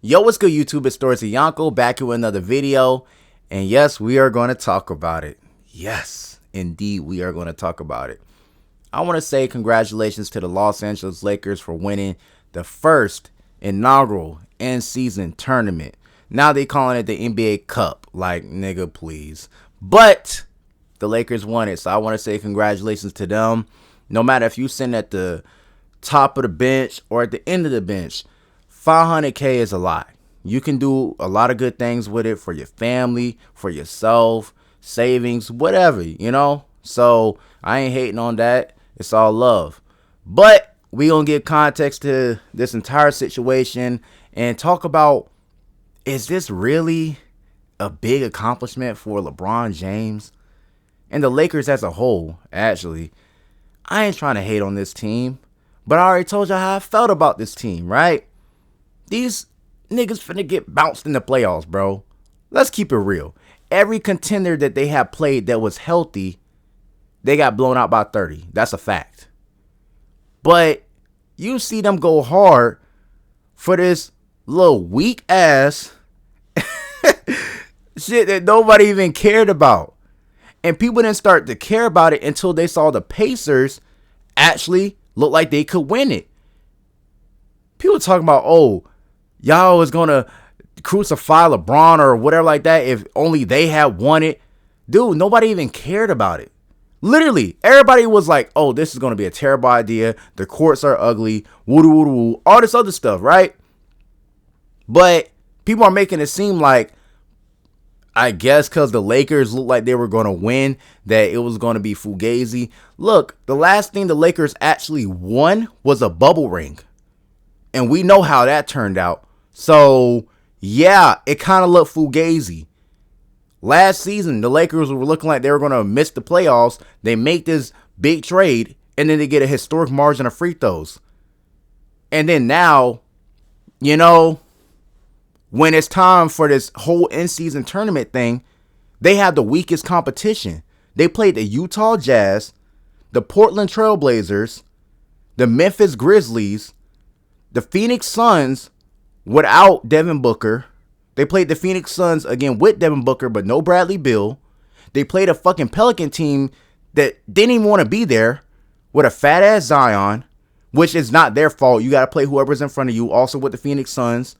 Yo, what's good, YouTube? It's Stories of Yanko back here with another video. And yes, we are going to talk about it. Yes, indeed, we are going to talk about it. I want to say congratulations to the Los Angeles Lakers for winning the first inaugural in-season tournament. Now they calling it the NBA Cup. Like, nigga, please. But the Lakers won it, so I want to say congratulations to them. No matter if you sitting at the top of the bench or at the end of the bench, $500K is a lot. You can do a lot of good things with it for your family, for yourself, savings, whatever, you know? So I ain't hating on that. It's all love. But we gonna give context to this entire situation and talk about, is this really a big accomplishment for LeBron James and the Lakers as a whole? Actually, I ain't trying to hate on this team, but I already told you how I felt about this team, right? These niggas finna get bounced in the playoffs, bro. Let's keep it real. Every contender that they have played that was healthy, they got blown out by 30. That's a fact. But you see them go hard for this little weak ass shit that nobody even cared about. And people didn't start to care about it until they saw the Pacers actually look like they could win it. People talking about, oh, y'all was gonna crucify LeBron or whatever like that if only they had won it. Dude, nobody even cared about it. Literally, everybody was like, oh, this is gonna be a terrible idea. The courts are ugly. Woo woo woo. All this other stuff, right? But people are making it seem like, I guess because the Lakers looked like they were going to win, that it was going to be fugazi. Look, the last thing the Lakers actually won was a bubble ring. And we know how that turned out. So, yeah, it kind of looked fugazi. Last season, the Lakers were looking like they were going to miss the playoffs. They make this big trade, and then they get a historic margin of free throws. And then now, you know, when it's time for this whole in-season tournament thing, they have the weakest competition. They played the Utah Jazz, the Portland Trail Blazers, the Memphis Grizzlies, the Phoenix Suns without Devin Booker. They played the Phoenix Suns again with Devin Booker, but no Bradley Beal. They played a fucking Pelican team that didn't even want to be there with a fat-ass Zion, which is not their fault. You got to play whoever's in front of you, also with the Phoenix Suns.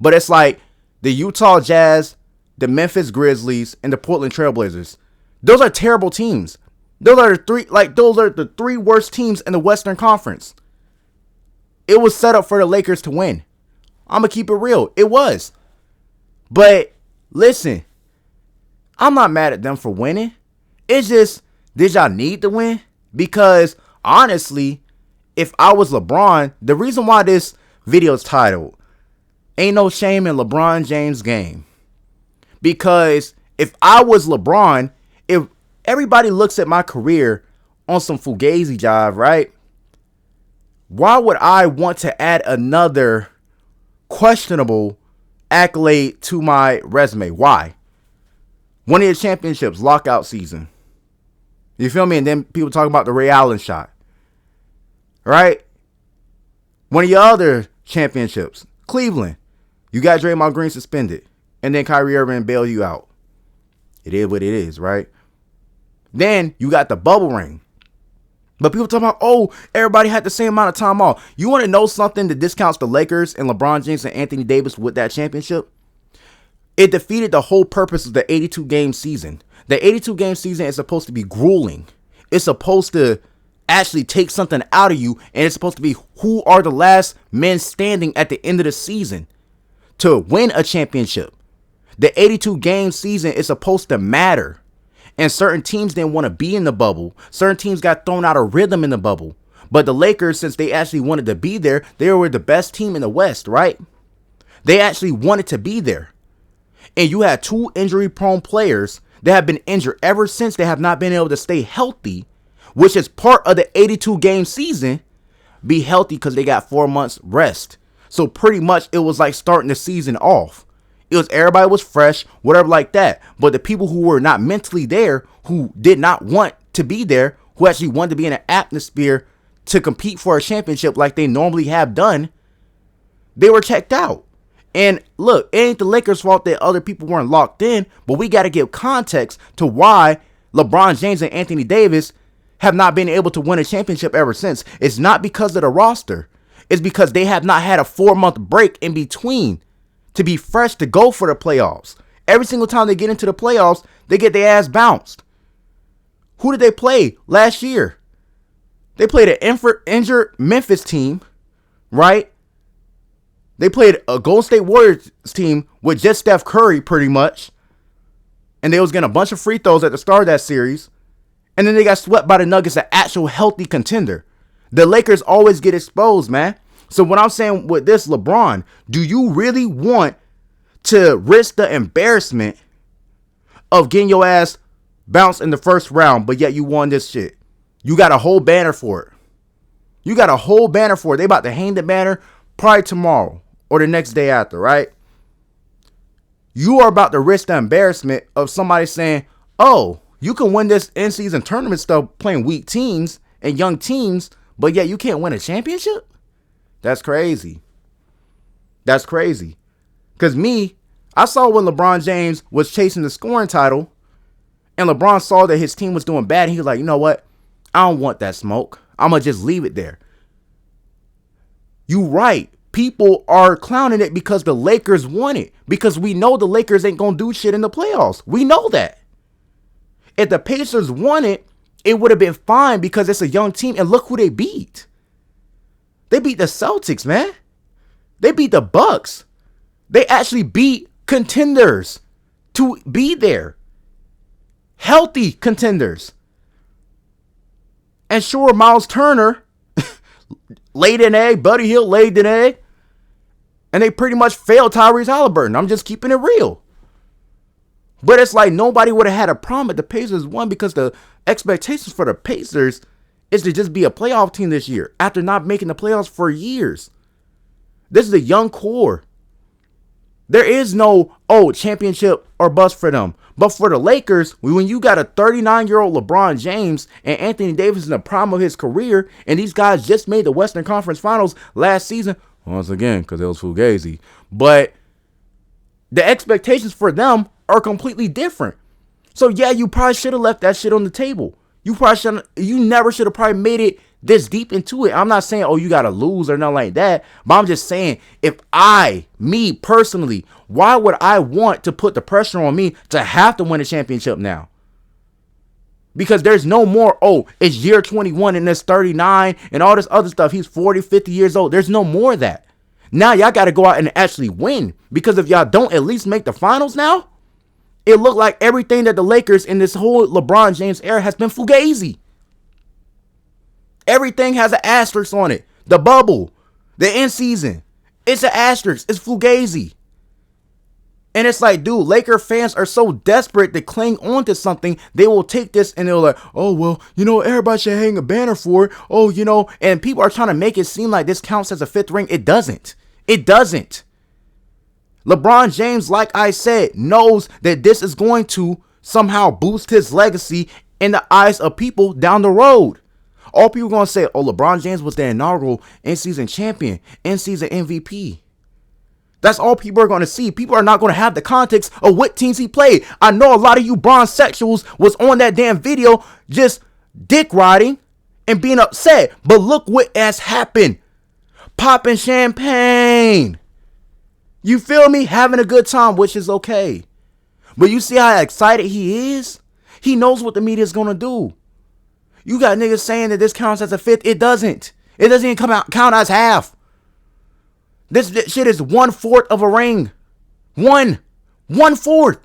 But it's like the Utah Jazz, the Memphis Grizzlies, and the Portland Trail Blazers. Those are terrible teams. Those are the three worst teams in the Western Conference. It was set up for the Lakers to win. I'm going to keep it real. It was. But listen, I'm not mad at them for winning. It's just, did y'all need to win? Because honestly, if I was LeBron, the reason why this video is titled, Ain't No Shame in LeBron James' Game. Because if I was LeBron, if everybody looks at my career on some fugazi jive, right? Why would I want to add another questionable accolade to my resume? Why? One of your championships, lockout season. You feel me? And then people talk about the Ray Allen shot. Right? One of your other championships, Cleveland. You got Draymond Green suspended. And then Kyrie Irving bail you out. It is what it is, right? Then you got the bubble ring. But people talking about, oh, everybody had the same amount of time off. You want to know something that discounts the Lakers and LeBron James and Anthony Davis with that championship? It defeated the whole purpose of the 82-game season. The 82-game season is supposed to be grueling. It's supposed to actually take something out of you. And it's supposed to be who are the last men standing at the end of the season to win a championship. The 82-game season is supposed to matter. And certain teams didn't want to be in the bubble. Certain teams got thrown out of rhythm in the bubble. But the Lakers, since they actually wanted to be there, they were the best team in the West, right? They actually wanted to be there. And you had two injury-prone players that have been injured ever since. They have not been able to stay healthy, which is part of the 82-game season. Be healthy because they got 4 months rest. So pretty much it was like starting the season off. It was everybody was fresh, whatever like that. But the people who were not mentally there, who did not want to be there, who actually wanted to be in an atmosphere to compete for a championship like they normally have done, they were checked out. And look, it ain't the Lakers' fault that other people weren't locked in, but we got to give context to why LeBron James and Anthony Davis have not been able to win a championship ever since. It's not because of the roster. It's because they have not had a 4-month break in between to be fresh to go for the playoffs. Every single time they get into the playoffs, they get their ass bounced. Who did they play last year? They played an injured Memphis team, right? They played a Golden State Warriors team with just Steph Curry pretty much. And they was getting a bunch of free throws at the start of that series. And then they got swept by the Nuggets, an actual healthy contender. The Lakers always get exposed, man. So what I'm saying with this, LeBron, do you really want to risk the embarrassment of getting your ass bounced in the first round, but yet you won this shit? You got a whole banner for it. You got a whole banner for it. They about to hang the banner probably tomorrow or the next day after, right? You are about to risk the embarrassment of somebody saying, oh, you can win this in-season tournament stuff playing weak teams and young teams, but yet you can't win a championship? That's crazy. That's crazy. Because I saw when LeBron James was chasing the scoring title and LeBron saw that his team was doing bad. And he was like, you know what? I don't want that smoke. I'm going to just leave it there. You right. People are clowning it because the Lakers won it. Because we know the Lakers ain't going to do shit in the playoffs. We know that. If the Pacers won it, it would have been fine because it's a young team. And look who they beat. They beat the Celtics, man. They beat the Bucks. They actually beat contenders to be there. Healthy contenders. And sure, Miles Turner laid an egg. Buddy Hield laid an egg. And they pretty much failed Tyrese Haliburton. I'm just keeping it real. But it's like nobody would have had a problem if the Pacers won because the expectations for the Pacers is to just be a playoff team this year after not making the playoffs for years. This is a young core. There is no, championship or bust for them. But for the Lakers, when you got a 39-year-old LeBron James and Anthony Davis in the prime of his career, and these guys just made the Western Conference Finals last season, once again, because it was Fugazi, but the expectations for them are completely different. So yeah, you probably should have left that shit on the table. You never should have probably made it this deep into it. I'm not saying, you got to lose or nothing like that. But I'm just saying, me personally, why would I want to put the pressure on me to have to win a championship now? Because there's no more, it's year 21 and it's 39 and all this other stuff. He's 40, 50 years old. There's no more of that. Now y'all got to go out and actually win. Because if y'all don't at least make the finals now, it looked like everything that the Lakers in this whole LeBron James era has been fugazi. Everything has an asterisk on it. The bubble, the end season, it's an asterisk. It's fugazi. And it's like, dude, Laker fans are so desperate to cling on to something. They will take this and they're like, everybody should hang a banner for it. And people are trying to make it seem like this counts as a fifth ring. It doesn't. It doesn't. LeBron James, like I said, knows that this is going to somehow boost his legacy in the eyes of people down the road. All people are going to say, LeBron James was the inaugural in-season champion, in-season MVP. That's all people are going to see. People are not going to have the context of what teams he played. I know a lot of you bronzexuals was on that damn video just dick riding and being upset. But look what has happened. Popping champagne. You feel me? Having a good time, which is okay. But you see how excited he is? He knows what the media is going to do. You got niggas saying that this counts as a fifth. It doesn't. It doesn't even count as half. This shit is 1/4 of a ring. 1/4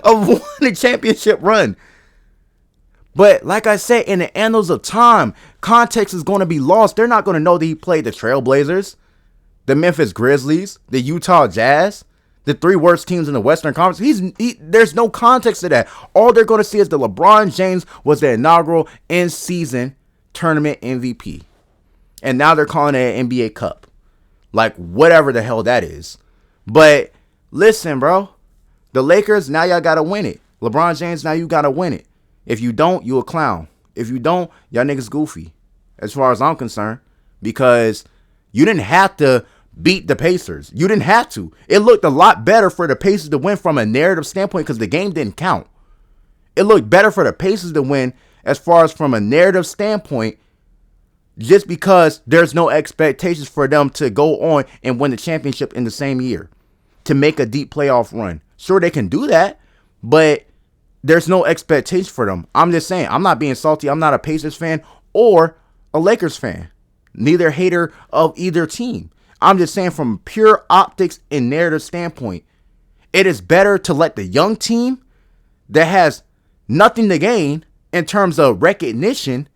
of one championship run. But like I said, in the annals of time, context is going to be lost. They're not going to know that he played the Trailblazers, the Memphis Grizzlies, the Utah Jazz, the 3 worst teams in the Western Conference. There's no context to that. All they're going to see is that LeBron James was the inaugural in-season tournament MVP. And now they're calling it an NBA Cup. Like, whatever the hell that is. But, listen, bro. The Lakers, now y'all got to win it. LeBron James, now you got to win it. If you don't, you a clown. If you don't, y'all niggas goofy. As far as I'm concerned. Because you didn't have to beat the Pacers. You didn't have to. It looked a lot better for the Pacers to win from a narrative standpoint because the game didn't count. It looked better for the Pacers to win as far as from a narrative standpoint just because there's no expectations for them to go on and win the championship in the same year, to make a deep playoff run. Sure, they can do that, but there's no expectation for them. I'm just saying, I'm not being salty. I'm not a Pacers fan or a Lakers fan. Neither hater of either team. I'm just saying from pure optics and narrative standpoint, it is better to let the young team that has nothing to gain in terms of recognition,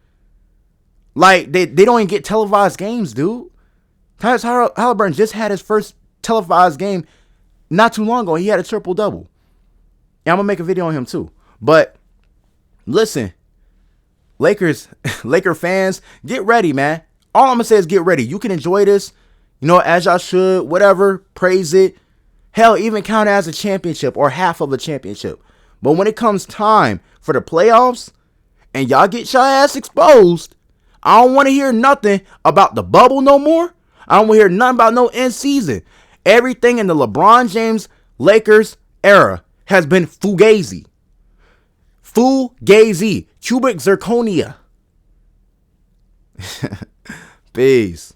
like they don't even get televised games, dude. Tyrese Haliburton just had his first televised game not too long ago. He had a triple-double. And I'm going to make a video on him too. But listen, Laker fans, get ready, man. All I'm going to say is get ready. You can enjoy this, as y'all should, whatever, praise it. Hell, even count it as a championship or half of a championship. But when it comes time for the playoffs and y'all get y'all ass exposed, I don't want to hear nothing about the bubble no more. I don't want to hear nothing about no end season. Everything in the LeBron James Lakers era has been fugazi. Fugazi. Cubic zirconia. Peace.